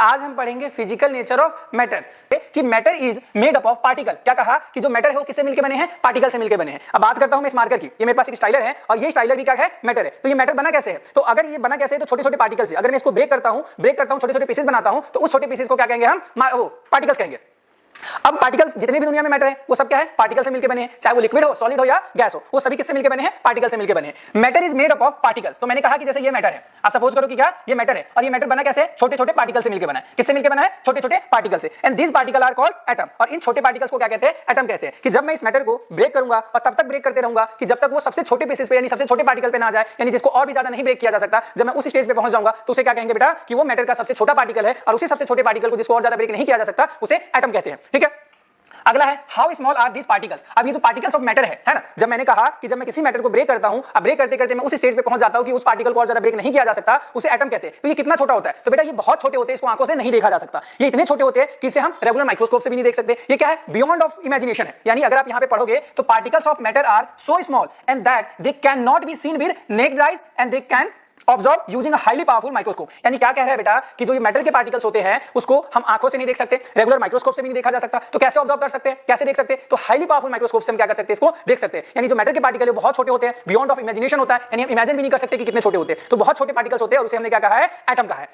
आज हम पढ़ेंगे फिजिकल नेचर ऑफ मैटर कि matter is made up of particle. क्या कहा कि जो मैटर है वो किससे मिलकर बने हैं? पार्टिकल से मिलकर बने हैं। अब बात करता हूं मैं इस मार्कर की। ये मेरे पास एक स्टाइलर है और ये स्टाइलर भी क्या है? मैटर है। तो ये मैटर बना कैसे है? तो अगर ये बना कैसे है तो छोटे छोटे पार्टिकल से। अगर मैं इसको ब्रेक करता हूं छोटे छोटे पीसेस बनाता हूं तो उस छोटे पीसेस को क्या कहेंगे हम? वो पार्टिकल्स कहेंगे। अब पार्टिकल्स जितने भी दुनिया में मैटर है वो सब क्या है? पार्टिकल से मिलकर बने हैं। चाहे वो लिक्विड हो, सॉलिड हो या गैस हो, वो सभी किससे मिलकर बने हैं? पार्टिकल से मिलकर बने हैं। Matter is made up of particle. तो मैंने कहा कि जैसे ये मैटर है, आप सपोज करो कि क्या ये मैटर है और ये मैटर बना कैसे? छोटे छोटे पार्टिकल से मिलकर बना है। किससे मिलकर बना है? छोटे छोटे पार्टिकल से। And this particle are called atom. और इन छोटे पार्टिकल्स को क्या कहते हैं? एटम कहते हैं। कि जब मैं इस मैटर को ब्रेक करूंगा और तब तक ब्रेक करते रहूंगा कि जब तक वो सबसे छोटे पीसेस पे यानी सबसे छोटे पार्टिकल पे ना जाए, यानी जिसको और भी ज्यादा नहीं ब्रेक किया जा सकता। जब मैं उस स्टेज पे पहुंच जाऊंगा तो उसे क्या कहेंगे बेटा? कि वो मैटर का सबसे छोटा पार्टिकल है और उसी सबसे छोटे पार्टिकल को जिसको और ज्यादा ब्रेक नहीं किया जा सकता उसे एटम कहते हैं। ठीक है, अगला है how small are these particles. अब ये जो पार्टिकल्स ऑफ मैटर है ना, जब मैंने कहा कि जब मैं किसी मैटर को ब्रेक करता हूं, अब ब्रेक करते करते मैं उस स्टेज पे पहुंच जाता हूं कि उस पार्टिकल को और ज्यादा ब्रेक नहीं किया जा सकता, उसे एटम कहते हैं। तो ये कितना छोटा होता है? तो बेटा ये बहुत छोटे होते हैं, इसको आंखों से नहीं देखा जा सकता। ये इतने छोटे होते हैं कि इसे हम रेगुलर माइक्रोस्कोप से भी नहीं देख सकते। ये क्या है? बियॉन्ड ऑफ इमेजिनेशन है। यानी अगर आप यहां पे पढ़ोगे तो particles of matter are so small and that they can not be seen with naked eyes and they can observe using a highly powerful microscope. यानी क्या कह रहा है बेटा कि जो ये मेटल के पार्टिकल्स होते हैं उसको हम आंखों से नहीं देख सकते, रेगुलर माइक्रोस्कोप से भी नहीं देखा जा सकता। तो कैसे ऑब्जर्व कर सकते हैं? कैसे देख सकते हैं? तो हाईली पावरफुल माइक्रोस्कोप से हम क्या कर सकते हैं? इसको देख सकते हैं। यानी जो मेटल के पार्टिकल है वो बहुत छोटे होते हैं, बियॉन्ड ऑफ इमेजिनेशन होता है, यानी हम इमेजिन भी नहीं कर सकते कि कितने छोटे होते हैं। तो बहुत छोटे पार्टिकल्स होते हैं और उसे हमने क्या कहा है? एटम कहा है।